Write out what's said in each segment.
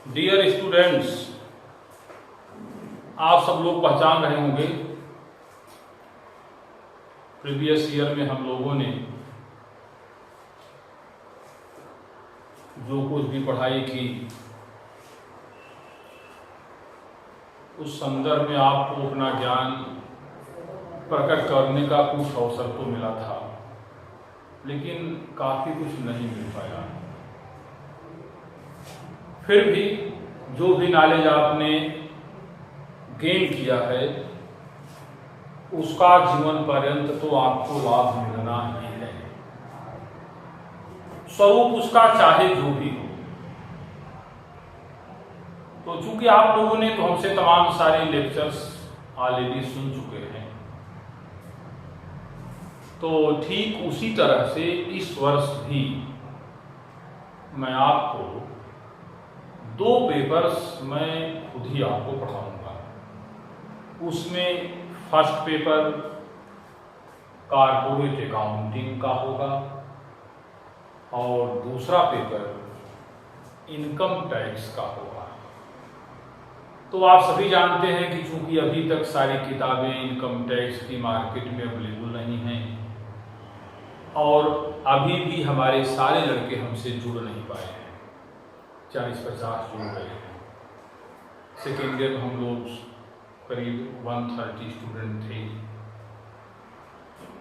Dear students, आप सब लोग पहचान रहे होंगे प्रीवियस ईयर में हम लोगों ने जो कुछ भी पढ़ाई की उस संदर्भ में आपको अपना ज्ञान प्रकट करने का कुछ अवसर तो मिला था, लेकिन काफ़ी कुछ नहीं मिल पाया। फिर भी जो भी नॉलेज आपने गेन किया है उसका जीवन पर्यंत तो आपको लाभ मिलना ही है, स्वरूप उसका चाहे जो भी हो। तो चूंकि आप लोगों ने तो हमसे तमाम सारे लेक्चर्स ऑलरेडी सुन चुके हैं, तो ठीक उसी तरह से इस वर्ष भी मैं आपको 2 पेपर्स मैं खुद ही आपको पढ़ाऊंगा। उसमें फर्स्ट पेपर कारपोरेट अकाउंटिंग का होगा और दूसरा पेपर इनकम टैक्स का होगा। तो आप सभी जानते हैं कि चूंकि अभी तक सारी किताबें इनकम टैक्स की मार्केट में अवेलेबल नहीं हैं और अभी भी हमारे सारे लड़के हमसे जुड़ नहीं पाए हैं, 40-50 जुड़ गए हैं। सेकेंड ईयर हम लोग करीब 130 स्टूडेंट थे।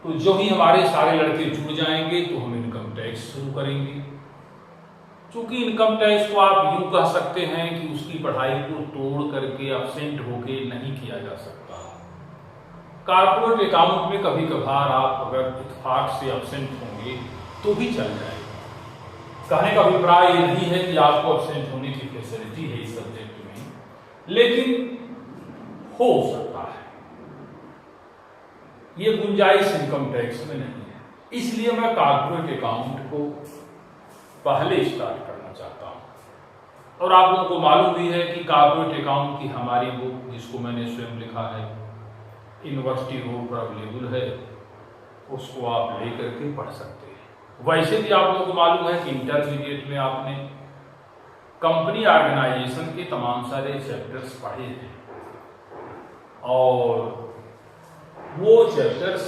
तो जो ही हमारे सारे लड़के जुड़ जाएंगे तो हम इनकम टैक्स शुरू करेंगे। क्योंकि इनकम टैक्स को आप यूं कह सकते हैं कि उसकी पढ़ाई को तोड़ करके एब्सेंट होके नहीं किया जा सकता। कारपोरेट अकाउंट में कभी कभार आप अगर इत्तेफाक से एब्सेंट होंगे तो भी चल जाएगा। कहने का अभिप्राय ये नहीं है कि आपको एब्सेंट होने की फैसिलिटी है इस सब्जेक्ट में, लेकिन हो सकता है, ये गुंजाइश इनकम टैक्स में नहीं है। इसलिए मैं कारपोरेट अकाउंट को पहले स्टार्ट करना चाहता हूं। और आप लोगों को मालूम भी है कि कारपोरेट अकाउंट की हमारी बुक, जिसको मैंने स्वयं लिखा है, यूनिवर्सिटी रोड पर अवेलेबल है, उसको आप ले करके पढ़ सकते हैं। वैसे भी आप लोगों को मालूम है कि इंटरमीडिएट में आपने कंपनी ऑर्गेनाइजेशन के तमाम सारे चैप्टर्स पढ़े हैं और वो चैप्टर्स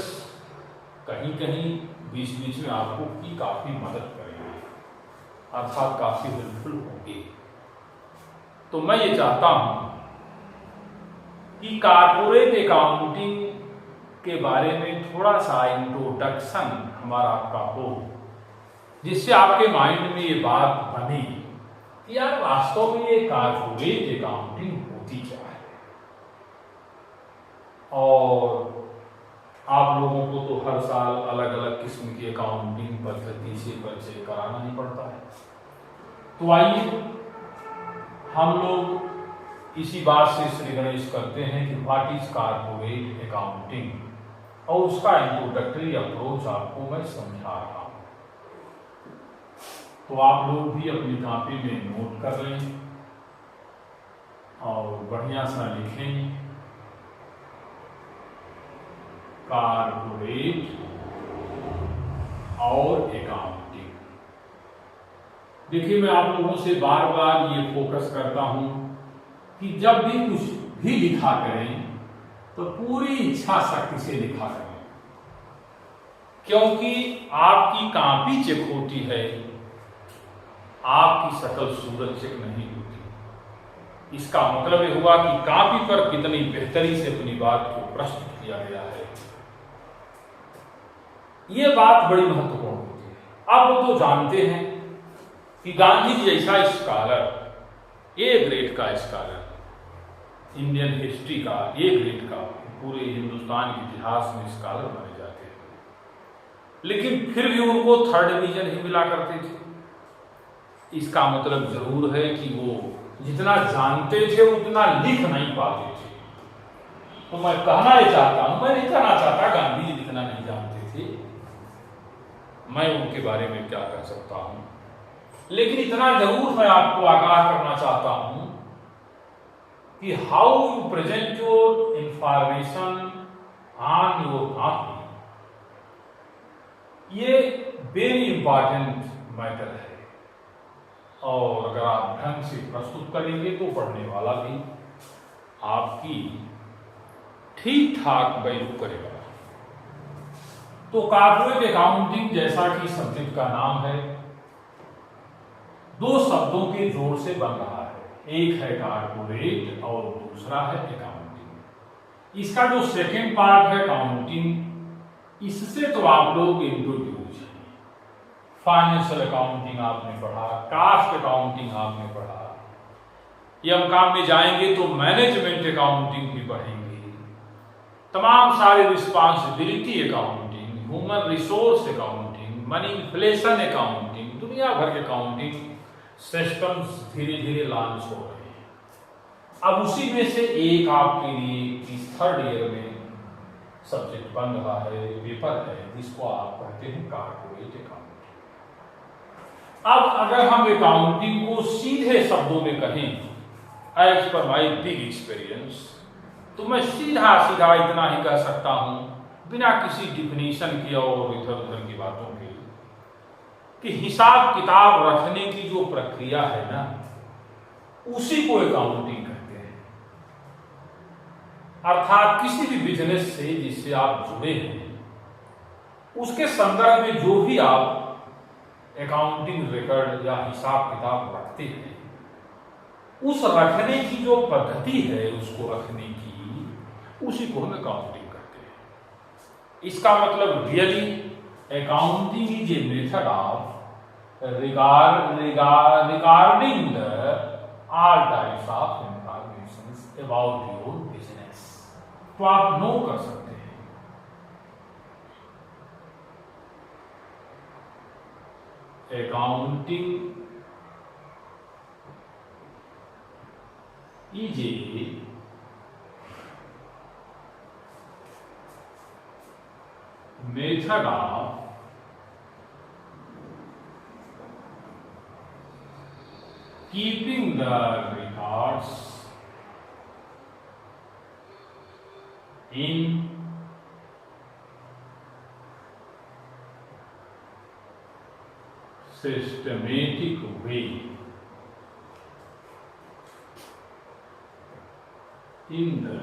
कहीं कहीं बीच बीच में आपको की काफ़ी मदद करेंगे, अर्थात काफ़ी हेल्पफुल होंगे। तो मैं ये चाहता हूं कि कारपोरेट अकाउंटिंग के बारे में थोड़ा सा इंट्रोडक्शन हमारा आपका हो, जिससे आपके माइंड में ये बात बने कि यार वास्तव में ये कारपोरेट अकाउंटिंग होती क्या है। और आप लोगों को तो हर साल अलग अलग किस्म की अकाउंटिंग पद्धति से परिचय कराना ही पड़ता है। तो आइए हम लोग इसी बात से श्री गणेश करते हैं कि व्हाट इज कारपोरेट अकाउंटिंग, और उसका इंट्रोडक्टरी अप्रोच आपको मैं समझा रहा हूं। तो आप लोग भी अपनी कॉपी में नोट कर लें और बढ़िया सा लिखें कारपोरेट और अकाउंटिंग। देखिए, मैं आप लोगों से बार बार ये फोकस करता हूं कि जब भी कुछ भी लिखा करें तो पूरी इच्छा शक्ति से लिखा करें, क्योंकि आपकी कॉपी चेक होती है, आपकी शकल सूरत चेक नहीं होती। इसका मतलब ये हुआ कि कॉपी पर कितनी बेहतरी से अपनी बात को प्रस्तुत किया गया है, ये बात बड़ी महत्वपूर्ण होती है। आप लोग तो जानते हैं कि गांधी जी जैसा स्कॉलर, ए ग्रेड का स्कॉलर, इंडियन हिस्ट्री का ए ग्रेड का, पूरे हिंदुस्तान के इतिहास में स्कॉलर माने जाते हैं, लेकिन फिर भी उनको 3rd डिवीजन ही मिला करते थे। इसका मतलब जरूर है कि वो जितना जानते थे उतना लिख नहीं पाते थे। तो मैं कहना ये चाहता हूं, मैं नहीं कहना चाहता गांधी जी लिखना नहीं जानते थे, मैं उनके बारे में क्या कह सकता हूं, लेकिन इतना जरूर मैं आपको आगाह करना चाहता हूं कि how you present your information on your copy, ये वेरी इंपॉर्टेंट मैटर है। और अगर आप ढंग से प्रस्तुत करेंगे तो पढ़ने वाला भी आपकी ठीक ठाक वैल्यू करेगा। तो कॉर्पोरेट अकाउंटिंग, जैसा कि सब्जेक्ट का नाम है, दो शब्दों के जोड़ से बन रहा है। एक है कॉर्पोरेट और दूसरा है अकाउंटिंग। इसका जो सेकंड पार्ट है अकाउंटिंग, इससे तो आप लोग इंट्रोड्यूस हैं। फाइनेंशियल अकाउंटिंग आपने पढ़ा, कास्ट अकाउंटिंग आपने पढ़ा, काम में जाएंगे तो मैनेजमेंट अकाउंटिंग भी पढ़ेंगे, तमाम सारे responsibility accounting, human resource accounting, money inflation accounting, दुनिया भर के अकाउंटिंग सिस्टम्स धीरे धीरे लॉन्च हो रहे हैं। अब उसी में से एक आपके लिए थर्ड ईयर में सब्जेक्ट बन रहा है, पेपर है, जिसको आप कहते हैं कॉर्पोरेट अकाउंटिंग। अब अगर हम अकाउंटिंग को सीधे शब्दों में कहें, एज पर माई बिग एक्सपीरियंस, तो मैं सीधा सीधा इतना ही कह सकता हूं, बिना किसी डिफिनेशन की और इधर उधर की बातों के, कि हिसाब किताब रखने की जो प्रक्रिया है ना, उसी को अकाउंटिंग कहते हैं। अर्थात किसी भी बिजनेस से जिससे आप जुड़े हैं, उसके संदर्भ में जो भी आप अकाउंटिंग रिकॉर्ड या हिसाब किताब रखते हैं, उस रखने की जो पद्धति है, उसको रखने की, उसी को हम अकाउंटिंग कहते हैं। इसका मतलब really accounting is a method of regarding the all types of information about your business. तो आप नो कर सकते हैं। Accounting is a method of keeping the records in systematic way in the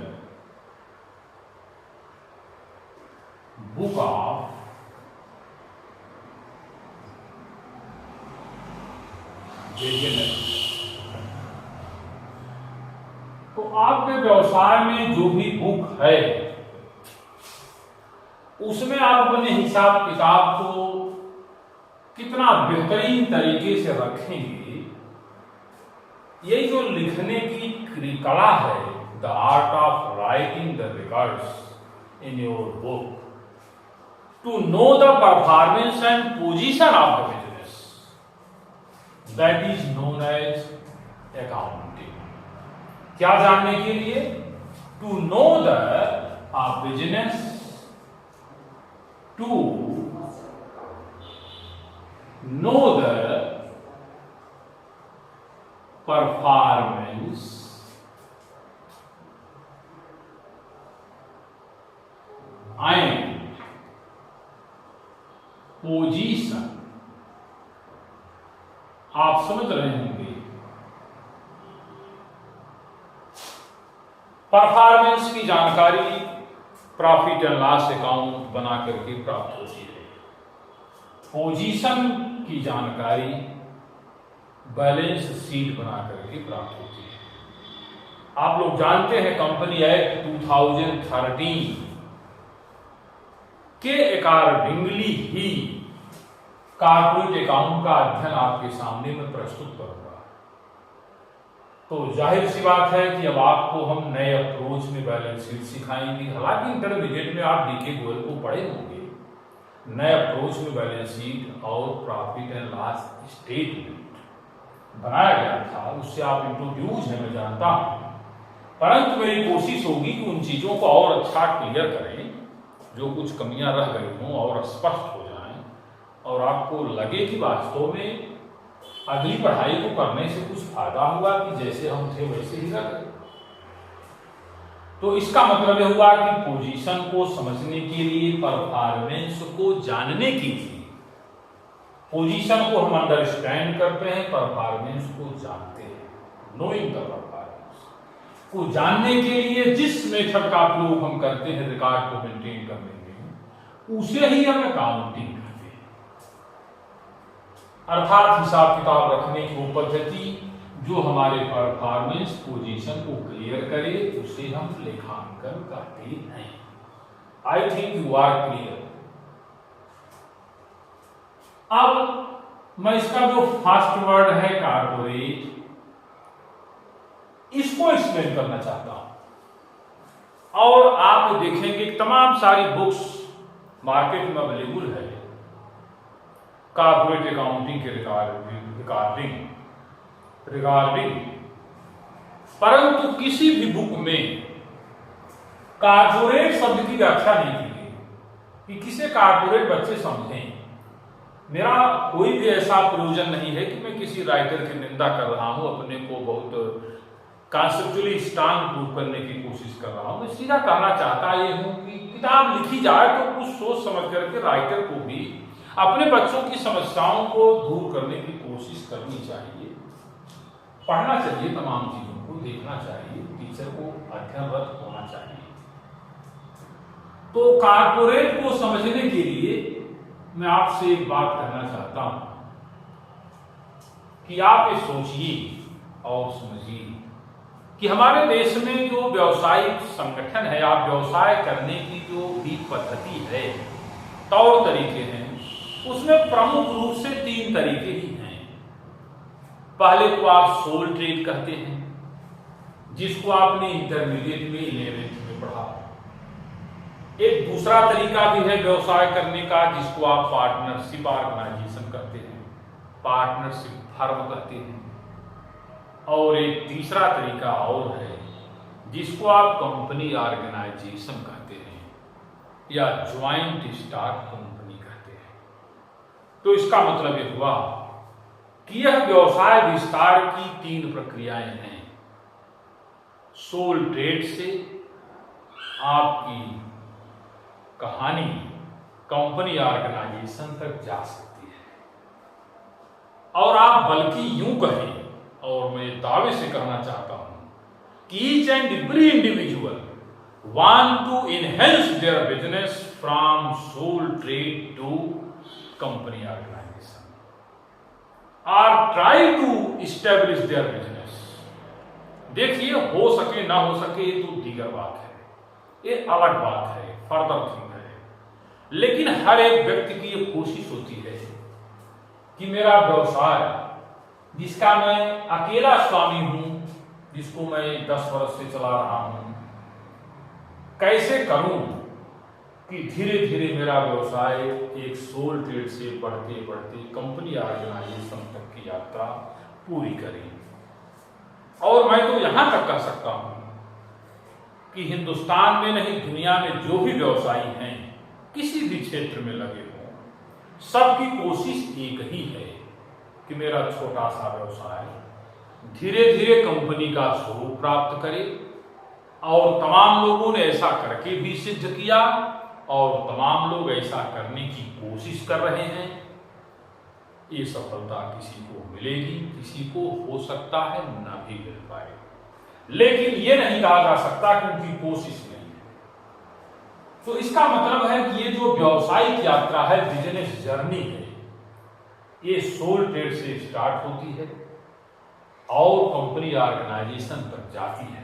book of business। तो आपके व्यवसाय में जो भी बुक है, उसमें आप अपने हिसाब किताब को कितना बेहतरीन तरीके से रखेंगे, ये जो लिखने की कला है, the art of writing the records in your book to know the performance and position of the business, that is known as accounting. क्या जानने के लिए? To know the business, to know the performance and position. आप समझ रहे होंगे, performance की जानकारी प्रॉफिट एंड लॉस अकाउंट बना करके प्राप्त होती है। पोजीशन की जानकारी बैलेंस शीट बना करके प्राप्त होती है। आप लोग जानते हैं कंपनी एक्ट 2013 के अकॉर्डिंगली ही कॉर्पोरेट अकाउंट का अध्ययन आपके सामने मैं प्रस्तुत करूंगा। तो जाहिर सी बात है कि अब आपको हम नए अप्रोच में बैलेंस शीट सिखाएंगे। हालांकि इंटरमीडिएट में आप डीके गोयल को पढ़े होंगे। नए अप्रोच में बैलेंस शीट और प्रॉफिट एंड लॉस स्टेटमेंट बनाया गया था, उससे आप इंट्रोड्यूस हैं, मैं जानता हूं। परंतु मेरी कोशिश होगी कि उन चीजों को और अच्छा क्लियर करें, जो कुछ कमियां रह गई हों और स्पष्ट हो जाएं, और आपको लगे कि वास्तव में अगली पढ़ाई को करने से कुछ फायदा हुआ कि जैसे हम थे वैसे ही रह गए। तो इसका मतलब यह हुआ कि पोजीशन को समझने के लिए, परफॉर्मेंस को जानने के लिए पोजीशन को हम अंडरस्टैंड करते हैं, परफॉर्मेंस को जानते हैं। नोइंग द परफॉर्मेंस को जानने के लिए जिस मेथड का उपयोग हम करते हैं रिकॉर्ड को मेंटेन करने में, उसे ही हम अकाउंटिंग कहते हैं। अर्थात हिसाब किताब रखने की वो पद्धति जो हमारे परफॉर्मेंस पोजीशन को क्लियर करे, उसे हम लेखांकन कहते हैं। I think you are clear. अब मैं इसका जो फर्स्ट वर्ड है कारपोरेट, इसको एक्सप्लेन करना चाहता हूं। और आप देखेंगे तमाम सारी बुक्स मार्केट में अवेलेबल है कारपोरेट अकाउंटिंग के रिगार्डिंग, परंतु किसी भी बुक में कारपोरेट शब्द की व्याख्या नहीं की गई कि किसे कारपोरेट बच्चे समझें। मेरा कोई भी ऐसा प्रयोजन नहीं है कि मैं किसी राइटर की निंदा कर रहा हूं, अपने को बहुत कॉन्सेप्चुअली स्ट्रांग प्रूव करने की कोशिश कर रहा हूं। मैं सीधा कहना चाहता ये हूं कि किताब लिखी जाए तो कुछ सोच समझ करके राइटर को भी अपने बच्चों की समस्याओं को दूर करने की कोशिश करनी चाहिए, पढ़ना चाहिए, तमाम चीजों को देखना चाहिए, टीचर को अध्ययनरत होना चाहिए। तो कारपोरेट को समझने के लिए मैं आपसे एक बात कहना चाहता हूं कि आप ये सोचिए और समझिए कि हमारे देश में जो व्यवसायिक संगठन है, आप व्यवसाय करने की जो भी पद्धति है, तौर तरीके हैं, उसमें प्रमुख रूप से 3 तरीके ही हैं। पहले तो आप सोल ट्रेड कहते हैं, जिसको आपने इंटरमीडिएट में 11th में पढ़ा। एक दूसरा तरीका भी है व्यवसाय करने का, जिसको आप पार्टनरशिप ऑर्गेनाइजेशन कहते हैं, पार्टनरशिप फर्म कहते हैं। और एक तीसरा तरीका और है जिसको आप कंपनी ऑर्गेनाइजेशन कहते हैं या ज्वाइंट स्टॉक कंपनी कहते हैं। तो इसका मतलब ये हुआ कि यह व्यवसाय विस्तार की 3 प्रक्रियाएं हैं। सोल ट्रेड से आपकी कहानी कंपनी ऑर्गेनाइजेशन तक जा सकती है। और आप बल्कि यूं कहें, और मैं दावे से कहना चाहता हूं कि each and every individual want to enhance their business from sole trade to company organisation और try to establish their business. देखिए, हो सके ना हो सके ये तो दीगर बात है, ये अलग बात है, फर्दर थिंग है। लेकिन हर एक व्यक्ति की ये कोशिश होती है कि मेरा व्यवसाय जिसका मैं अकेला स्वामी हूं, जिसको मैं 10 वर्ष से चला रहा हूं, कैसे करूं कि धीरे धीरे मेरा व्यवसाय एक सोल ट्रेड से बढ़ते बढ़ते कंपनी ऑर्गेनाइजेशन तक की यात्रा पूरी करे। और मैं तो यहां तक कह सकता हूं कि हिंदुस्तान में नहीं, दुनिया में जो भी व्यवसायी हैं, किसी भी क्षेत्र में लगे हों, सबकी कोशिश एक ही है कि मेरा छोटा सा व्यवसाय धीरे धीरे कंपनी का स्वरूप प्राप्त करे। और तमाम लोगों ने ऐसा करके भी सिद्ध किया और तमाम लोग ऐसा करने की कोशिश कर रहे हैं। ये सफलता किसी को मिलेगी, किसी को हो सकता है न भी मिल पाए, लेकिन ये नहीं कहा जा सकता कि उनकी कोशिश नहीं है। तो इसका मतलब है कि ये जो व्यावसायिक यात्रा है, बिजनेस जर्नी है, ये सोल ट्रेड से स्टार्ट होती है और कंपनी ऑर्गेनाइजेशन तक जाती है।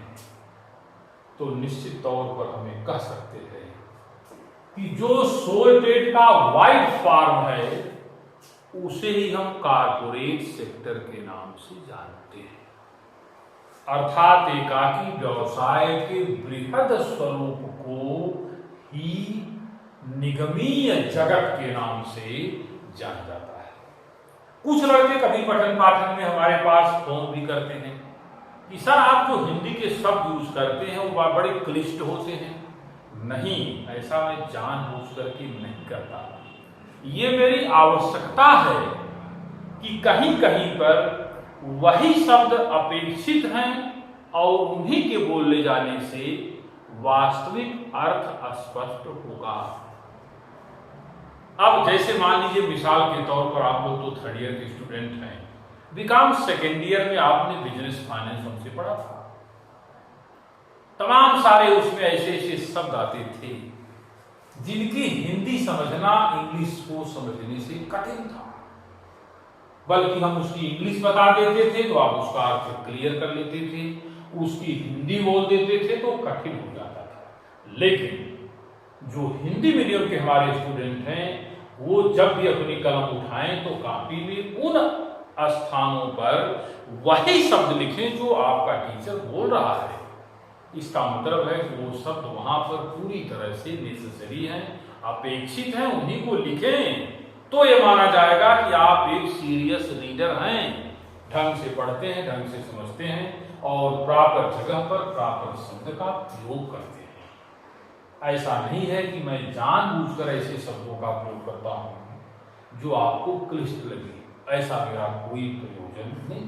तो निश्चित तौर पर हमें कह सकते हैं कि जो सोल ट्रेड का वाइड फॉर्म है, उसे ही हम कारपोरेट सेक्टर के नाम से जानते हैं। अर्थात एकाकी व्यवसाय के बृहद स्वरूप को ही निगमीय जगत के नाम से जाना जाता है। कुछ लड़के कभी पठन पाठन में हमारे पास फोन भी करते हैं कि सर आप जो हिंदी के शब्द यूज करते हैं वो बड़े क्लिष्ट होते हैं। नहीं, ऐसा मैं जानबूझ करके नहीं करता। ये मेरी आवश्यकता है कि कहीं कहीं पर वही शब्द अपेक्षित हैं और उन्हीं के बोलने जाने से वास्तविक अर्थ स्पष्ट होगा। अब जैसे मान लीजिए मिसाल के तौर पर आप लोग तो थर्ड ईयर के स्टूडेंट हैं, बीकॉम सेकेंड ईयर में आपने बिजनेस फाइनेंस हमसे पढ़ा था। तमाम सारे उसमें ऐसे ऐसे शब्द आते थे जिनकी हिंदी समझना इंग्लिश को समझने से कठिन था, बल्कि हम उसकी इंग्लिश बता देते थे तो आप उसका अर्थ क्लियर कर लेते थे, उसकी हिंदी बोल देते थे तो कठिन हो जाता था। लेकिन जो हिंदी मीडियम के हमारे स्टूडेंट हैं वो जब भी अपनी कलम उठाएं तो कॉपी में उन स्थानों पर वही शब्द लिखें जो आपका टीचर बोल रहा है। इसका मतलब है कि वो शब्द वहां पर पूरी तरह से नेसेसरी हैं, अपेक्षित हैं, उन्हीं को लिखें तो ये माना जाएगा कि आप एक सीरियस रीडर हैं, ढंग से पढ़ते हैं, ढंग से समझते हैं और प्रॉपर जगह पर प्रॉपर शब्द का प्रयोग करते हैं। ऐसा नहीं है कि मैं जानबूझकर ऐसे शब्दों का प्रयोग करता हूं जो आपको क्लिष्ट लगे, ऐसा मेरा कोई प्रयोजन नहीं।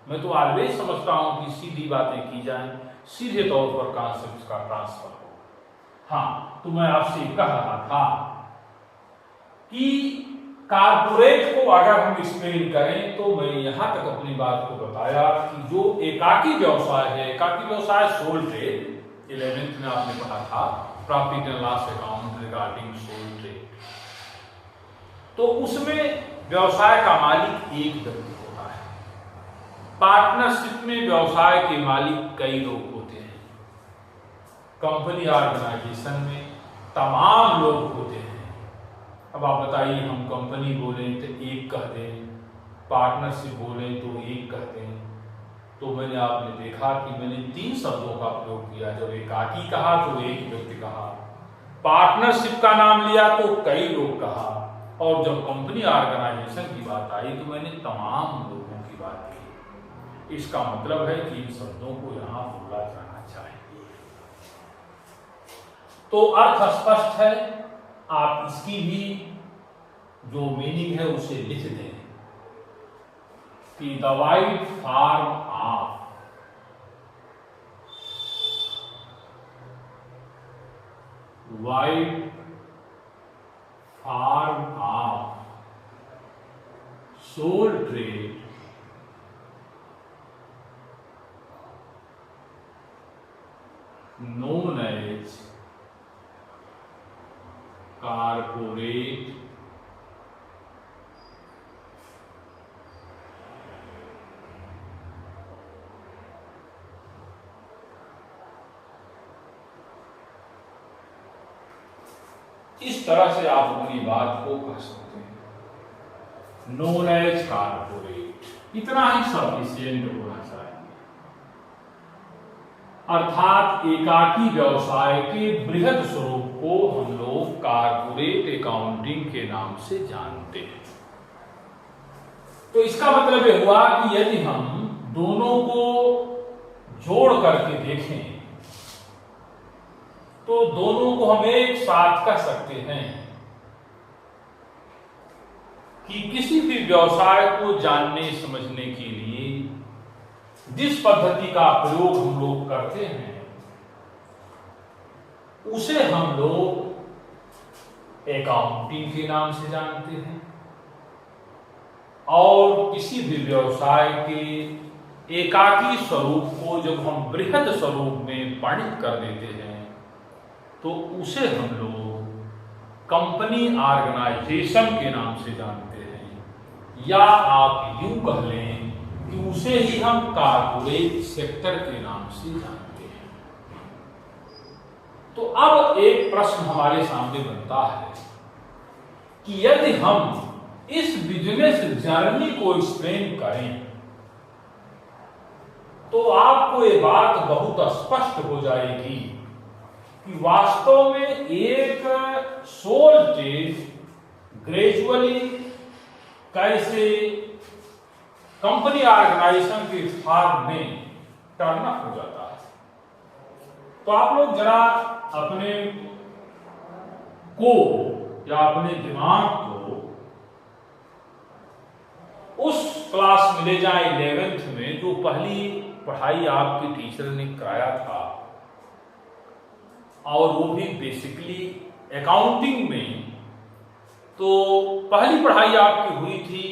मैं तो ऑलवेज समझता हूं कि सीधी बातें की जाएं, सीधे तौर पर कॉन्सेप्ट का ट्रांसफर हो। हाँ, तो मैं आपसे कह रहा था कि कारपोरेट को अगर हम एक्सप्लेन करें तो मैं यहां तक अपनी बात को बताया कि जो एकाकी व्यवसाय है, एकाकी व्यवसाय सोल ट्रेड 11th में आपने पढ़ा था, profit and loss account regarding sole trade. तो उसमें व्यवसाय का मालिक एक व्यक्ति होता है, पार्टनरशिप में व्यवसाय के मालिक कई लोग होते हैं, कंपनी ऑर्गेनाइजेशन में तमाम लोग होते हैं। अब आप बताइए, हम कंपनी बोलें तो एक कह दें, पार्टनरशिप बोलें तो एक कह दें। तो मैंने आपने देखा कि मैंने 3 शब्दों का प्रयोग किया। जब एकाकी कहा तो एक व्यक्ति कहा, पार्टनरशिप का नाम लिया तो कई लोग कहा, और जब कंपनी ऑर्गेनाइजेशन की बात आई तो मैंने तमाम लोगों की बात की। इसका मतलब है कि इन शब्दों को यहां बोला जाना चाहिए। तो अर्थ स्पष्ट है, आप इसकी भी जो मीनिंग है उसे लिख दें कि the white form of, white form of sole trade known as corporate इस तरह से आप अपनी बात को कह सकते हैं, known as corporate, इतना ही सफिशिएंट होना चाहिए। अर्थात एकाकी व्यवसाय के बृहद स्वरूप को हम लोग कारपोरेट अकाउंटिंग के नाम से जानते हैं। तो इसका मतलब यह हुआ कि यदि हम दोनों को जोड़ करके देखें तो दोनों को हम एक साथ कह सकते हैं कि किसी भी व्यवसाय को जानने समझने के लिए जिस पद्धति का प्रयोग हम लोग करते हैं उसे हम लोग अकाउंटिंग के नाम से जानते हैं, और किसी भी व्यवसाय के एकाकी स्वरूप को जब हम बृहद स्वरूप में परिणत कर देते हैं तो उसे हम लोग कंपनी ऑर्गेनाइजेशन के नाम से जानते हैं, या आप यूं कह लें कि उसे ही हम कारपोरेट सेक्टर के नाम से जानते हैं। तो अब एक प्रश्न हमारे सामने बनता है कि यदि हम इस बिजनेस जर्नी को एक्सप्लेन करें तो आपको ये बात बहुत स्पष्ट हो जाएगी कि वास्तव में एक सोल ट्रेड ग्रेजुअली कैसे कंपनी ऑर्गेनाइजेशन के फॉर्म में टर्न अप हो जाता है। तो आप लोग जरा अपने को या अपने दिमाग को उस क्लास में ले जाएं 11th में जो पहली पढ़ाई आपके टीचर ने कराया था, और वो भी बेसिकली अकाउंटिंग में तो पहली पढ़ाई आपकी हुई थी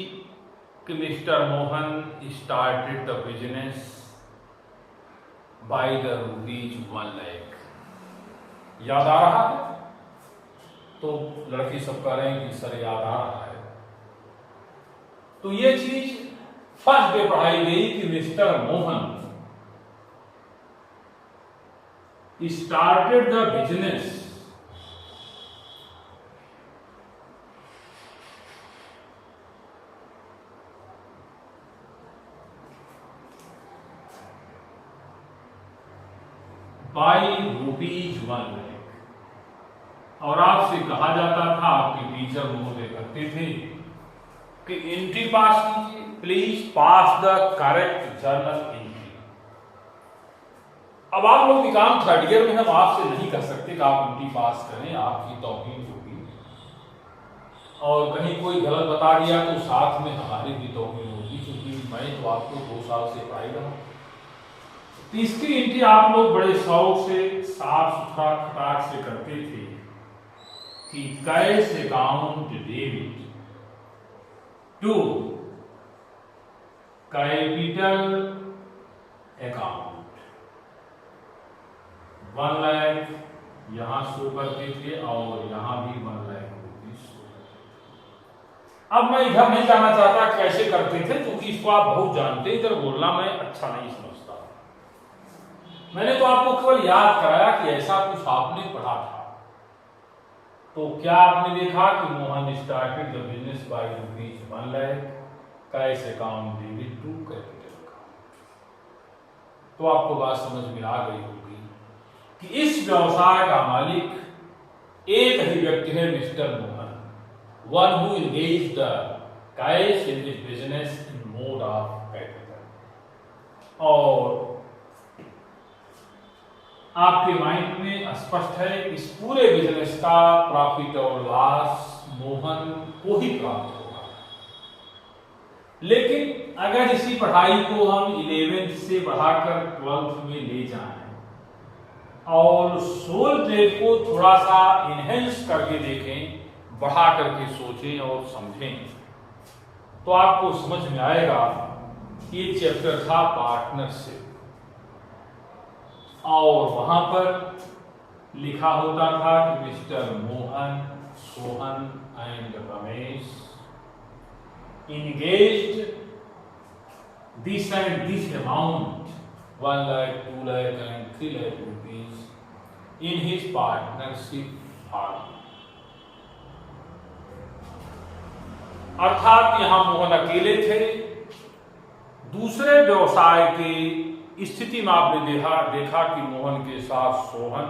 कि mister Mohan started the business by the ₹1 lakh. याद आ रहा है? तो लड़की सब कह रहे हैं कि सर याद आ रहा है। तो ये चीज फर्स्ट डे पढ़ाई गई कि mister Mohan started the business by ₹1 lakh. और आपसे कहा जाता था, आपके टीचर महोदय कहते थे कि एंट्री पास कीजिए, please pass the correct journal entry. अब आप लोग भी काम थर्ड ईयर में, हम आपसे नहीं कह सकते कि आप एंट्री पास करें, आपकी तौहीन होगी। और कहीं कोई गलत बता दिया तो साथ में हमारी भी तौहीन होगी, क्योंकि मैं तो आपको 2 साल से पढ़ाई रहा हूं। तो इसकी एंट्री आप लोग बड़े शौक से, साफ सुथरा खटाक से करते थे कि cash account debit to capital account 1 lakh यहां शो करते थे और यहां भी 1 लाख रुपीज शो करते थे। अब मैं इधर नहीं जाना चाहता कैसे करते थे, क्योंकि इसको आप बहुत जानते, इधर बोलना मैं अच्छा नहीं समझता। मैंने तो आपको केवल याद कराया कि ऐसा कुछ आपने पढ़ा था। तो क्या आपने देखा कि Mohan started the business by ₹1 lakh, cash account debit to capital account. तो आपको बात समझ में आ गई होगी कि इस व्यवसाय का मालिक एक ही व्यक्ति है, mister Mohan, one who engage the cash in this business in mode of capital. और आपके माइंड में स्पष्ट है कि इस पूरे बिजनेस का प्रॉफिट और लॉस मोहन को ही प्राप्त होगा। लेकिन अगर इसी पढ़ाई को हम 11th से बढ़ाकर 12th में ले जाएं और सोल ट्रेड को थोड़ा सा इनहेंस करके देखें, बढ़ा करके सोचें और समझें, तो आपको समझ में आएगा कि ये चैप्टर था पार्टनरशिप। और वहां पर लिखा होता था कि mister Mohan, Sohan and Ramesh engaged this and this amount, 1 lakh, 2 lakh and 3 lakh rupees in his partnership firm। अर्थात यहां मोहन अकेले थे। दूसरे व्यवसाय की स्थिति में आपने देखा कि मोहन के साथ सोहन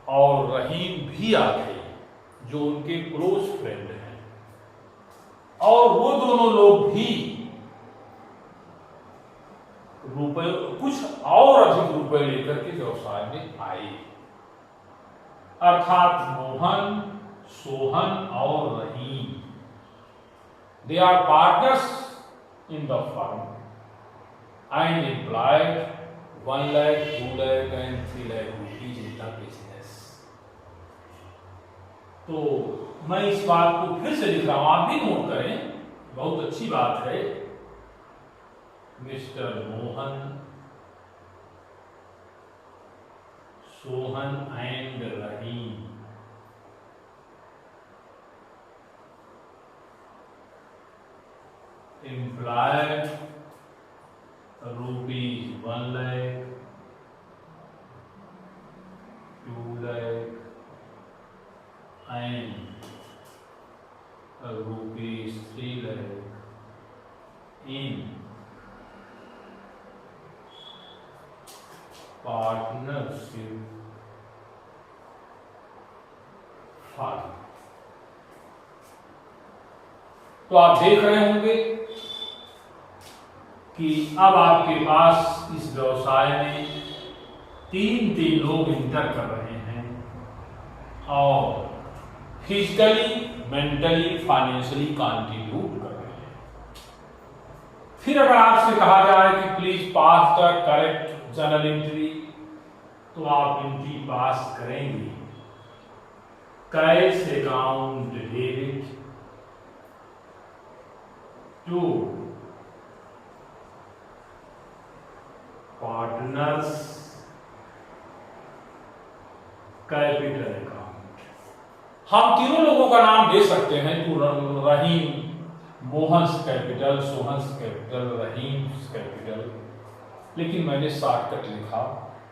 और रहीम भी आ गए, जो उनके क्लोज फ्रेंड हैं, और वो दोनों लोग भी रुपए, कुछ और अधिक रुपए लेकर के व्यवसाय में आए। अर्थात मोहन, सोहन और Rahim, they are partners in the firm and employed 1 lakh, 2 lakh and 3 lakh rupees in the business। तो मैं इस बात को फिर से लिख रहा हूं, आप भी नोट करें, बहुत अच्छी बात है। Mister Mohan, Sohan and Rahim employed ₹1 lakh, 2 lakh and ₹3 lakh in partnership fund। तो आप देख रहे होंगे कि अब आपके पास इस व्यवसाय में तीन लोग इंटर कर रहे हैं और फिजिकली, मेंटली, फाइनेंशियली कंट्रीब्यूट कर रहे हैं। फिर अगर आपसे कहा जाए कि please pass the correct journal entry, तो आप एंट्री पास करेंगे। Cash account debit to partners capital account. हम तीनों लोगों का नाम दे सकते हैं, to Rahim, Mohan's capital, Sohan's capital, Rahim's capital, लेकिन मैंने शॉर्टकट लिखा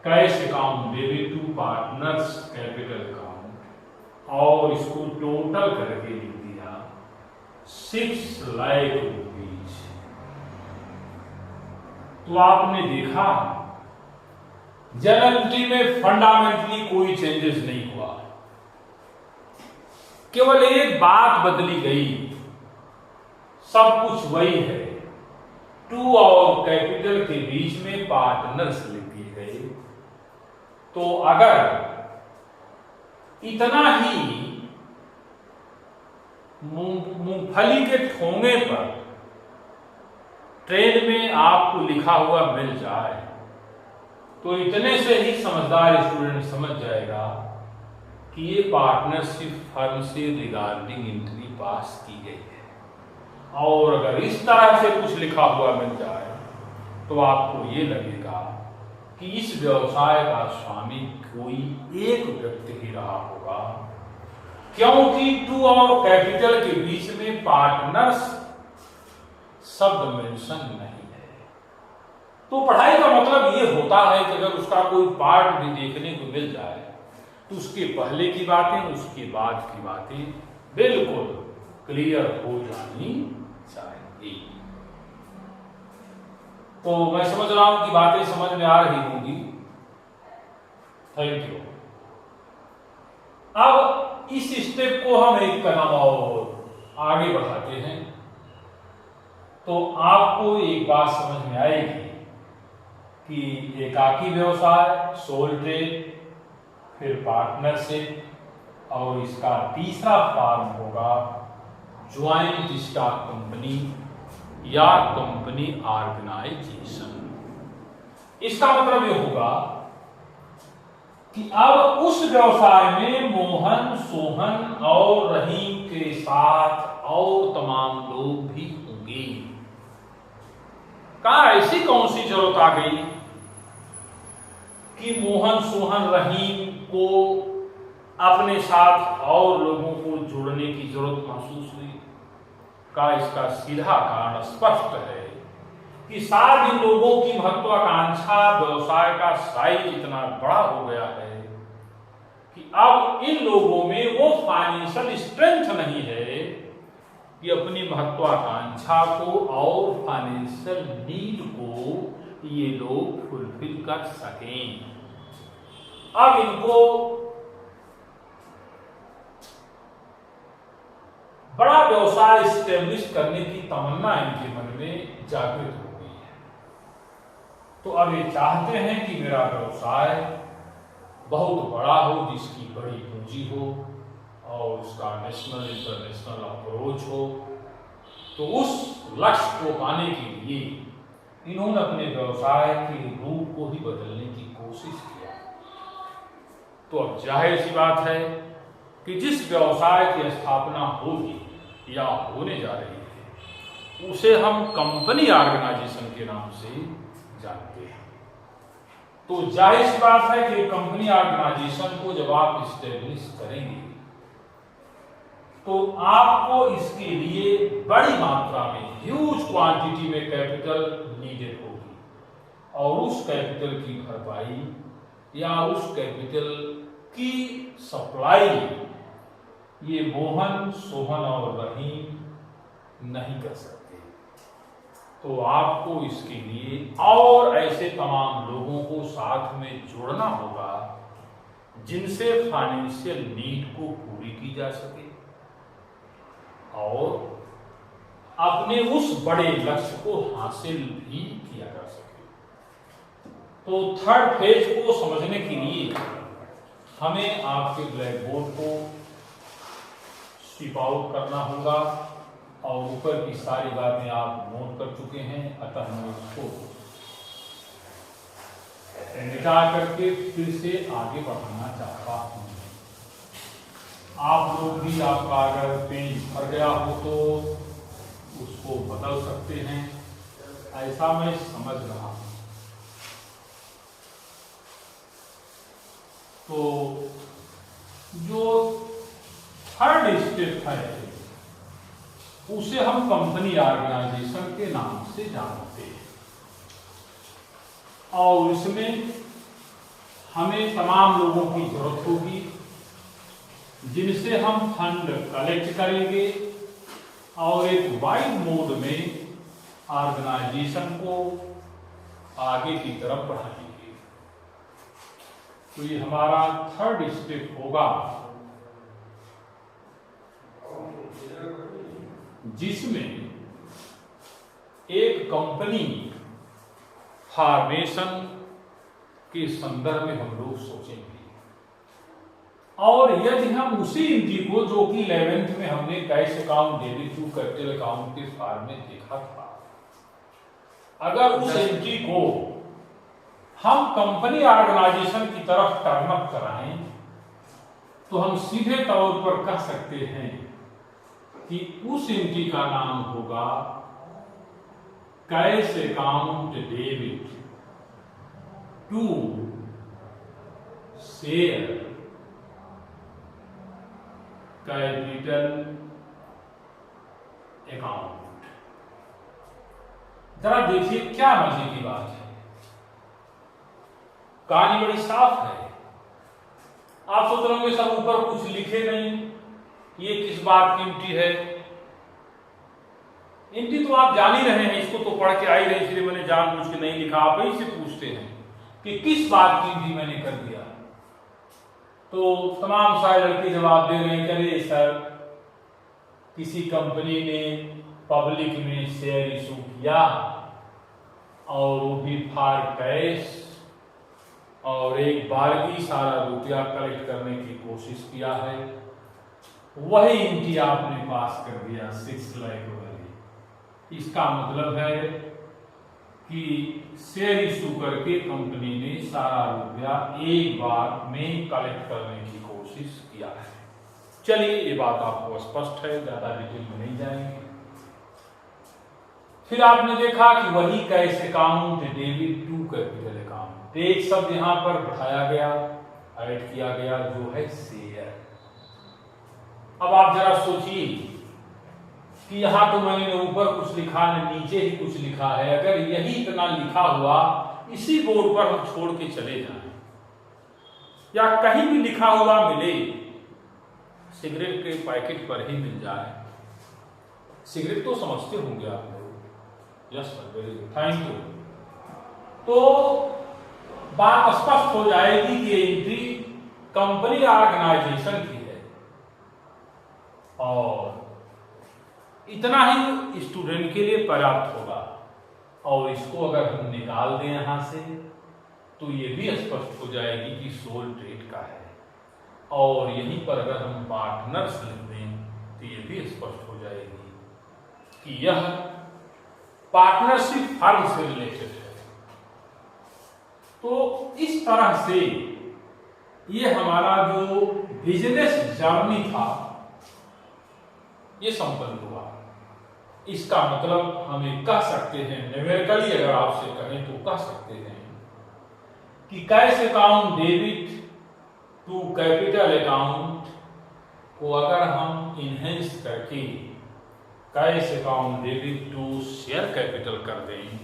cash account debit to partners capital account और इसको टोटल करके लिख दिया 6 लाख रुपीज। तो आपने देखा जर्नल एंट्री में फंडामेंटली कोई चेंजेस नहीं हुआ, केवल एक बात बदली गई, सब कुछ वही है। टू और कैपिटल के बीच में पार्टनर्स लिख दिए गए। तो अगर इतना ही मूंगफली के ठोंगे पर ट्रेन में आपको लिखा हुआ मिल जाए तो इतने से ही समझदार स्टूडेंट समझ जाएगा कि ये पार्टनरशिप फर्म से रिगार्डिंग एंट्री पास की गई है। और अगर इस तरह से कुछ लिखा हुआ मिल जाए तो आपको ये लगेगा कि इस व्यवसाय का स्वामी कोई एक व्यक्ति ही रहा होगा, क्योंकि टू और कैपिटल के बीच में पार्टनर्स शब्द मेंशन नहीं है। तो पढ़ाई का मतलब ये होता है कि अगर उसका कोई पार्ट भी देखने को मिल जाए तो उसके पहले की बातें, उसके बाद की बातें बिल्कुल क्लियर हो जानी चाहिए। तो मैं समझ रहा हूं कि बातें समझ में आ रही होंगी। Thank you. अब इस स्टेप को हम एक कदम और आगे बढ़ाते हैं तो आपको एक बात समझ में आएगी कि एकाकी व्यवसाय, सोल ट्रेड, फिर पार्टनरशिप और इसका तीसरा फॉर्म होगा ज्वाइंट स्टॉक कंपनी या कंपनी ऑर्गेनाइजेशन। इसका मतलब यह होगा कि अब उस व्यवसाय में मोहन, सोहन और रहीम के साथ और तमाम लोग भी होंगे। कहा ऐसी कौन सी जरूरत आ गई कि मोहन, सोहन, रहीम को अपने साथ और लोगों को जोड़ने की जरूरत महसूस हुई? का इसका सीधा कारण स्पष्ट है कि साथ इन लोगों की महत्वाकांक्षा, व्यवसाय का साइज इतना बड़ा हो गया है कि अब इन लोगों में वो फाइनेंशियल स्ट्रेंथ नहीं है कि अपनी महत्वाकांक्षा को और फाइनेंशियल नीड को ये लोग फुलफिल कर सकें। अब इनको बड़ा व्यवसाय स्टेब्लिश करने की तमन्ना इनके मन में जागृत हो गई है। तो अब ये चाहते हैं कि मेरा व्यवसाय बहुत बड़ा हो, जिसकी बड़ी पूंजी हो और उसका नेशनल इंटरनेशनल अप्रोच हो। तो उस लक्ष्य को पाने के लिए इन्होंने अपने व्यवसाय के रूप को ही बदलने की कोशिश किया। तो अब जाहिर सी बात है कि जिस व्यवसाय की स्थापना होगी या होने जा रही है उसे हम कंपनी ऑर्गेनाइजेशन के नाम से जानते हैं। तो जाहिर सी बात है कि कंपनी ऑर्गेनाइजेशन को जब आप स्टेब्लिश करेंगे तो आपको इसके लिए बड़ी मात्रा में, ह्यूज क्वांटिटी में कैपिटल नीडेड होगी और उस कैपिटल की भरपाई या उस कैपिटल की सप्लाई ये मोहन, सोहन और रहीम नहीं कर सकते। तो आपको इसके लिए और ऐसे तमाम लोगों को साथ में जोड़ना होगा जिनसे फाइनेंशियल नीड को पूरी की जा सके और अपने उस बड़े लक्ष्य को हासिल भी किया जा सके। तो थर्ड फेज को समझने के लिए हमें आपके ब्लैक बोर्ड को स्वीप आउट करना होगा और ऊपर की सारी बातें आप नोट कर चुके हैं। अतः मैं इसको मिटा करके फिर से आगे बढ़ाना चाहता हूं। आप लोग भी आपका अगर पेज भर गया हो तो उसको बदल सकते हैं, ऐसा मैं समझ रहा हूं। तो जो थर्ड स्टेप है उसे हम कंपनी ऑर्गेनाइजेशन के नाम से जानते हैं, और इसमें हमें तमाम लोगों की जरूरत होगी जिनसे हम फंड कलेक्ट करेंगे और एक वाइड मोड में ऑर्गेनाइजेशन को आगे की तरफ बढ़ाएंगे। तो ये हमारा थर्ड स्टेप होगा, जिसमें एक कंपनी फॉर्मेशन के संदर्भ में हम लोग सोचेंगे। और यदि हम उसी एंट्री को जो कि 11th में हमने cash account, debit to capital account के फॉर्म में देखा था, अगर उस एंट्री को हम कंपनी ऑर्गेनाइजेशन की तरफ टर्न अप कराएं तो हम सीधे तौर पर कह सकते हैं कि उस एंट्री का नाम होगा cash account debit to share capital account. जरा देखिए क्या मजे की बात है, कहानी बड़ी साफ है। आप सोच रहे होंगे सब ऊपर कुछ लिखे नहीं, ये किस बात की एंट्री है। एंट्री तो आप जान ही रहे हैं, इसको तो पढ़ के आ ही रहे, इसलिए मैंने जानबूझ के नहीं लिखा। आप ही से पूछते हैं कि किस बात की एंट्री मैंने कर दिया, तो तमाम सारे लड़के जवाब दे रहे हैं, चलिए सर किसी कंपनी ने पब्लिक में शेयर इशू किया और वो भी फॉर कैश, और एक बारगी सारा रुपया कलेक्ट करने की कोशिश किया है, वही एंट्री आपने पास कर दिया 6 लाख वाली। इसका मतलब है कि शेयर इशू करके कंपनी ने सारा रुपया एक बार में कलेक्ट करने की कोशिश किया है। चलिए ये बात आपको स्पष्ट है, ज्यादा डिटेल में नहीं जाएंगे। फिर आपने देखा कि वही cash account debit to capital account, एक शब्द यहां पर बढ़ाया गया, ऐड किया गया, जो है शेयर। अब आप जरा सोचिए कि यहां तो मैंने ऊपर कुछ लिखा न नीचे ही कुछ लिखा है, अगर यही इतना लिखा हुआ इसी बोर्ड पर हम छोड़ के चले जाएं या कहीं भी लिखा हुआ मिले, सिगरेट के पैकेट पर ही मिल जाए, सिगरेट तो समझते होंगे आप लोग। Yes sir, very good, thank you. तो बात स्पष्ट हो जाएगी कि एंट्री कंपनी ऑर्गेनाइजेशन की है, और इतना ही स्टूडेंट के लिए पर्याप्त होगा। और इसको अगर हम निकाल दें यहां से तो ये भी स्पष्ट हो जाएगी कि सोल ट्रेड का है, और यहीं पर अगर हम पार्टनर्स लिख दें तो ये भी स्पष्ट हो जाएगी कि यह पार्टनरशिप फर्म से रिलेटेड है। तो इस तरह से ये हमारा जो बिजनेस जर्नी था ये संपन्न हुआ। इसका मतलब हम ये कह सकते हैं, न्यूमेरिकली अगर आपसे कहें तो कह सकते हैं कि cash account debit to capital account को अगर हम इनहेंस करके cash account debit to share capital कर दें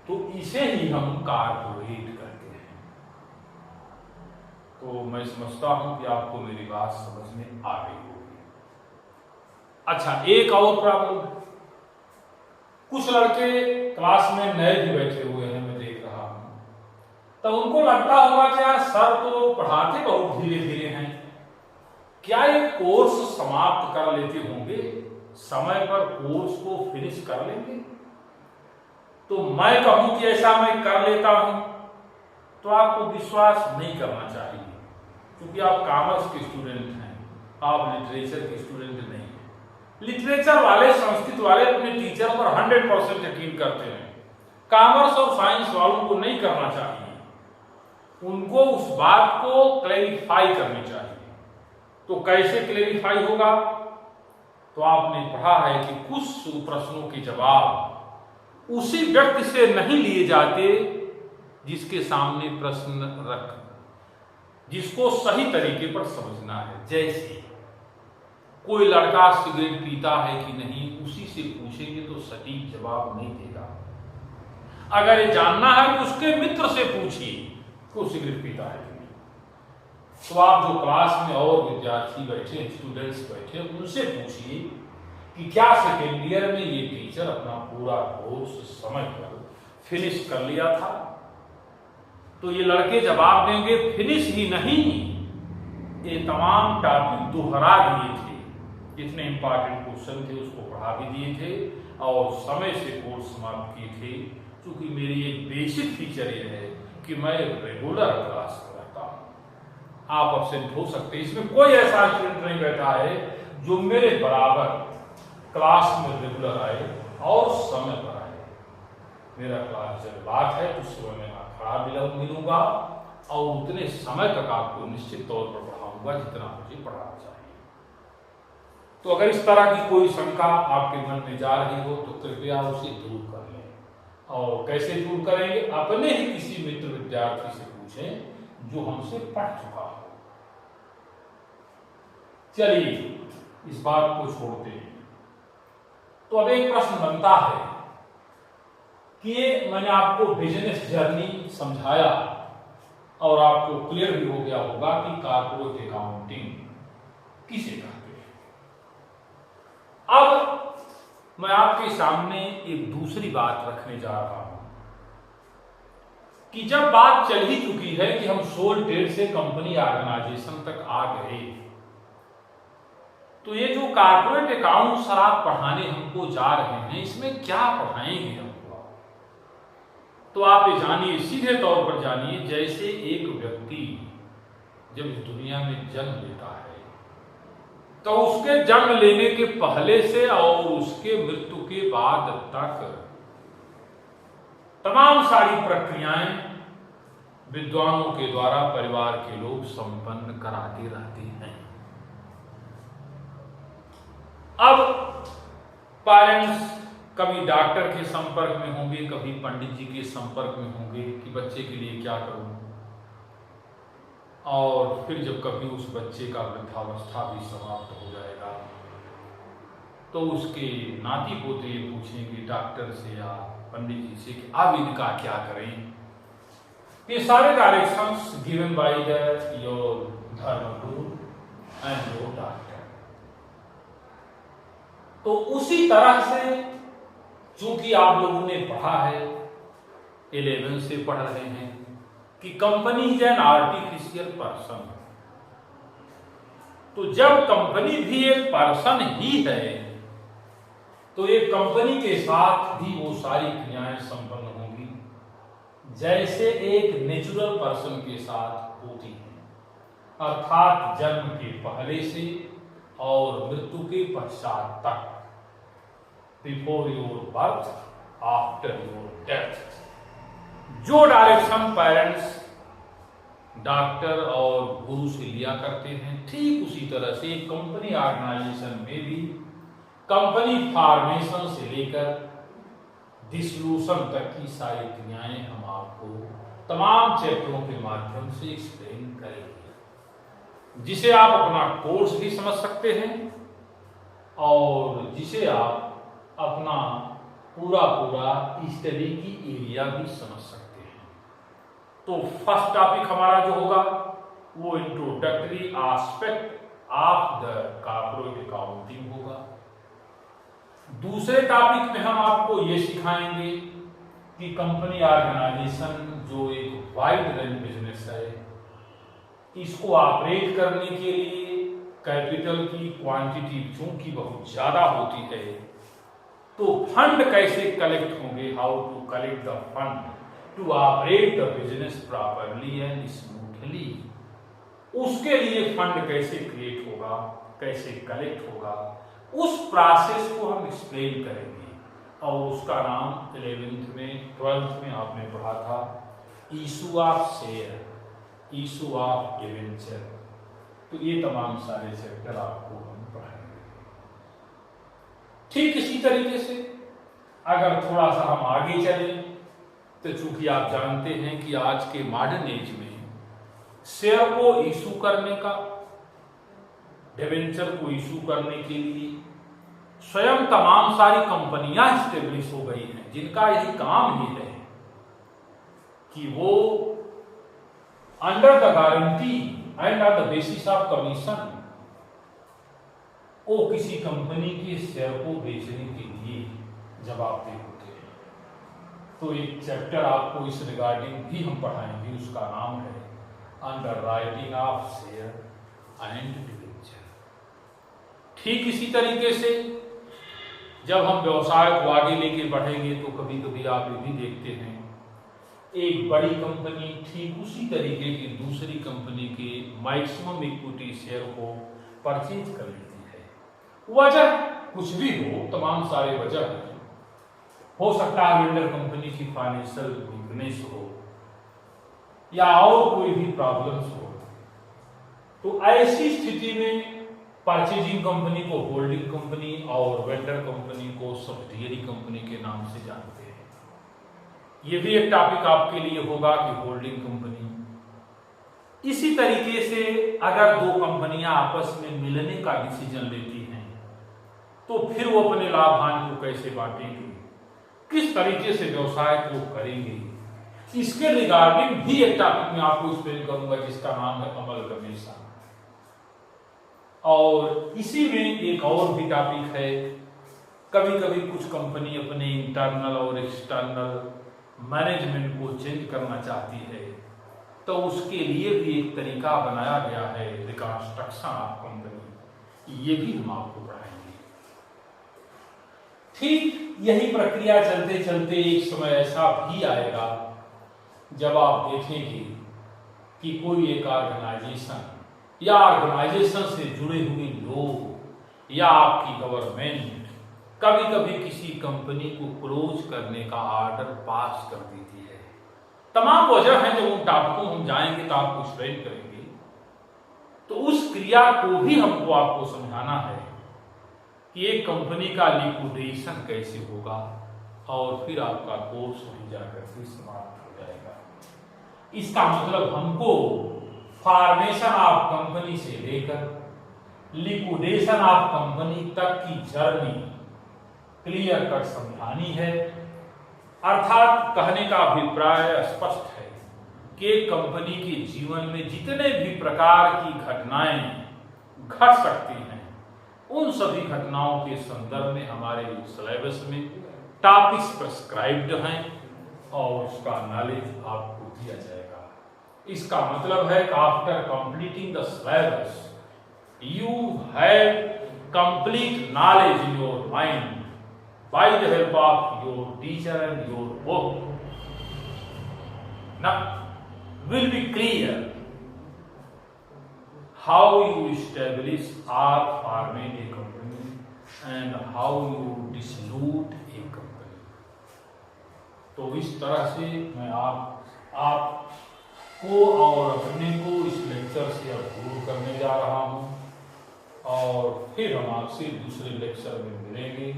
तो इसे ही हम कारपोरेट करते हैं। तो मैं समझता हूं कि आपको मेरी बात समझ में आ गई होगी। अच्छा, एक और प्रॉब्लम, कुछ लड़के क्लास में नए भी बैठे हुए हैं, मैं देख रहा हूं, तो उनको लगता होगा कि यार सर तो पढ़ाते बहुत धीरे धीरे हैं, क्या ये कोर्स समाप्त कर लेते होंगे, समय पर कोर्स को फिनिश कर लेंगे? तो मैं कहूं कि ऐसा मैं कर लेता हूं तो आपको विश्वास नहीं करना चाहिए, क्योंकि आप कॉमर्स के स्टूडेंट हैं, आप लिटरेचर के स्टूडेंट नहीं हैं। लिटरेचर वाले, संस्कृत वाले अपने टीचर पर 100% यकीन करते हैं, कॉमर्स और साइंस वालों को नहीं करना चाहिए, उनको उस बात को क्लैरिफाई करनी चाहिए। तो कैसे क्लेरिफाई होगा? तो आपने पढ़ा है कि कुछ प्रश्नों के जवाब उसी व्यक्ति से नहीं लिए जाते जिसके सामने प्रश्न रख, जिसको सही तरीके पर समझना है। जैसे कोई लड़का सिगरेट पीता है कि नहीं, उसी से पूछेंगे तो सटीक जवाब नहीं देगा। अगर ये जानना है तो उसके मित्र से पूछिए कि वो सिगरेट पीता है कि नहीं। तो आप जो क्लास में और विद्यार्थी बैठे, स्टूडेंट्स बैठे, उनसे पूछिए कि क्या सेकेंड ईयर में ये टीचर अपना पूरा कोर्स समझ कर फिनिश कर लिया था? तो ये लड़के जवाब देंगे फिनिश ही नहीं, ये तमाम टॉपिक दोहरा दिए थे, जितने इंपॉर्टेंट क्वेश्चन थे उसको पढ़ा भी दिए थे और समय से कोर्स समाप्त किए थे। क्योंकि मेरी एक बेसिक फीचर ये है कि मैं रेगुलर क्लास करता हूँ। आप एब्सेंट हो सकते हैं, इसमें कोई ऐसा स्टूडेंट नहीं बैठा है जो मेरे बराबर क्लास में रेगुलर आए और समय पर आए। मेरा क्लास जब बात है तो सुबह में खराब मिलूंगा और उतने समय तक आपको निश्चित तौर पर पढ़ाऊंगा जितना मुझे पढ़ाना चाहिए। तो अगर इस तरह की कोई शंका आपके मन में जा रही हो तो कृपया उसे दूर कर लें। और कैसे दूर करेंगे? अपने ही किसी मित्र विद्यार्थी से पूछें जो हमसे पढ़ चुका हो। चलिए इस बात को छोड़ते हैं। तो अब एक प्रश्न बनता है कि ये मैंने आपको बिजनेस जर्नी समझाया और आपको क्लियर भी हो गया होगा कि कॉर्पोरेट अकाउंटिंग किसे कहते हैं। अब मैं आपके सामने एक दूसरी बात रखने जा रहा हूं कि जब बात चल ही चुकी है कि हम सोल ट्रेड से कंपनी ऑर्गेनाइजेशन तक आ गए, तो ये जो कॉर्पोरेट अकाउंट सर आप पढ़ाने हमको जा रहे हैं, इसमें क्या पढ़ाएंगे हमको? तो आप ये जानिए, सीधे तौर पर जानिए, जैसे एक व्यक्ति जब इस दुनिया में जन्म लेता है तो उसके जन्म लेने के पहले से और उसके मृत्यु के बाद तक तमाम सारी प्रक्रियाएं विद्वानों के द्वारा परिवार के लोग संपन्न कराते रहते हैं। अब पेरेंट्स कभी डॉक्टर के संपर्क में होंगे, कभी पंडित जी के संपर्क में होंगे कि बच्चे के लिए क्या करूं, और फिर जब कभी उस बच्चे का वृद्धावस्था भी समाप्त हो जाएगा तो उसके नाती पोते ये पूछेंगे डॉक्टर से या पंडित जी से कि अब इनका क्या करें। ये सारे डायरेक्शंस गिवन बाय योर धर्मगुरु एंड योर डॉक्टर। तो उसी तरह से चूंकि आप लोगों ने पढ़ा है, 11 से पढ़ रहे हैं कि company is an artificial person. तो जब कंपनी भी एक पर्सन ही है तो एक कंपनी के साथ भी वो सारी क्रियाएं संपन्न होंगी जैसे एक नेचुरल पर्सन के साथ होती हैं, अर्थात जन्म के पहले से और मृत्यु के पश्चात तक, before your birth, after your death. जो डायरेक्शन पेरेंट्स डॉक्टर और गुरु से लिया करते हैं, ठीक उसी तरह से कंपनी ऑर्गेनाइजेशन में भी कंपनी फॉर्मेशन से लेकर डिसोल्यूशन तक की सारी क्रियाएं हम आपको तमाम चैप्टरों के माध्यम से एक्सप्लेन करेंगे, जिसे आप अपना कोर्स भी समझ सकते हैं और जिसे आप अपना पूरा स्टडी की एरिया भी समझ सकते हैं। तो फर्स्ट टॉपिक हमारा जो होगा वो introductory aspect of the corporate accounting होगा। दूसरे टॉपिक में हम आपको ये सिखाएंगे कि कंपनी ऑर्गेनाइजेशन जो एक वाइड रेंज बिजनेस है, इसको ऑपरेट करने के लिए कैपिटल की क्वांटिटी चूंकि बहुत ज्यादा होती है, तो फंड कैसे कलेक्ट होंगे, how to collect the fund to operate the business properly and smoothly, उसके लिए फंड कैसे क्रिएट होगा, कैसे कलेक्ट होगा, उस प्रोसेस को हम एक्सप्लेन करेंगे। और उसका नाम 11th में 12th में आपने पढ़ा था issue of share, issue of debenture. तो ये तमाम सारे चैप्टर आपको हम पढ़ाएंगे। ठीक इसी तरीके से अगर थोड़ा सा हम आगे चलें तो चूंकि आप जानते हैं कि आज के मॉडर्न एज में शेयर को इशू करने का, डिबेंचर को इशू करने के लिए स्वयं तमाम सारी कंपनियां स्टेब्लिश हो गई हैं, जिनका यही काम ही है कि वो under the guarantee and on the basis of commission वो किसी कंपनी के शेयर को बेचने के लिए जवाबदेह होते हैं। तो एक चैप्टर आपको इस रिगार्डिंग भी हम पढ़ाएंगे, उसका नाम है underwriting of share and debenture. ठीक इसी तरीके से जब हम व्यवसाय को आगे लेके बढ़ेंगे तो कभी कभी आप ये भी देखते हैं एक बड़ी कंपनी ठीक उसी तरीके की दूसरी कंपनी के मैक्सिमम इक्विटी शेयर को परचेज कर लेती है। वजह कुछ भी हो, तमाम सारे वजह हो सकता है वेंडर कंपनी की फाइनेंशियल वीकनेस हो या और कोई भी प्रॉब्लम्स हो। तो ऐसी स्थिति में परचेजिंग कंपनी को होल्डिंग कंपनी और वेंडर कंपनी को सब्सिडियरी कंपनी के नाम से जानते हैं। ये भी एक टॉपिक आपके लिए होगा कि होल्डिंग कंपनी। इसी तरीके से अगर दो कंपनियां आपस में मिलने का डिसीजन लेती हैं तो फिर वो अपने लाभ हानि को कैसे बांटेंगे, किस तरीके से व्यवसाय को करेंगे, इसके रिगार्डिंग भी एक टॉपिक में आपको एक्सप्लेन करूंगा जिसका नाम है अमलगमेशन। और इसी में एक और भी टॉपिक है, कभी कभी कुछ कंपनी अपने इंटरनल और एक्सटर्नल मैनेजमेंट को चेंज करना चाहती है, तो उसके लिए भी एक तरीका बनाया गया है रिकंस्ट्रक्शन ऑफ कंपनी। ये भी हम आपको पढ़ाएंगे। ठीक यही प्रक्रिया चलते चलते एक समय ऐसा भी आएगा जब आप देखेंगे कि कोई एक ऑर्गेनाइजेशन या ऑर्गेनाइजेशन से जुड़े हुए लोग या आपकी गवर्नमेंट कभी कभी किसी कंपनी को क्लोज करने का ऑर्डर पास कर देती है। तमाम वजह है, जब उन टॉपिकों हम जाएंगे तो आपको एक्सप्लेन करेंगे। तो उस क्रिया को भी हमको आपको समझाना है कि एक कंपनी का लिक्विडेशन कैसे होगा और फिर आपका कोर्स वहीं जाकर के समाप्त हो जाएगा। इसका मतलब हमको फॉर्मेशन ऑफ कंपनी से लेकर लिक्विडेशन ऑफ कंपनी तक की जर्नी क्लियर कट समझानी है। अर्थात कहने का अभिप्राय स्पष्ट है कि एक कंपनी के जीवन में जितने भी प्रकार की घटनाएं घट सकती हैं, उन सभी घटनाओं के संदर्भ में हमारे सिलेबस में टॉपिक्स प्रिस्क्राइब्ड हैं और उसका नॉलेज आपको दिया जाएगा। इसका मतलब है कि after completing the syllabus you have complete knowledge in your mind by the help of your teacher and your book. Now will be clear how you establish or formate a company and how you dissolve a company. तो इस तरह से मैं आपको और अपने को इस लेक्चर से अब दूर करने जा रहा हूँ और फिर हम आपसे दूसरे लेक्चर में मिलेंगे।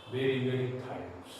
Very, very thanks.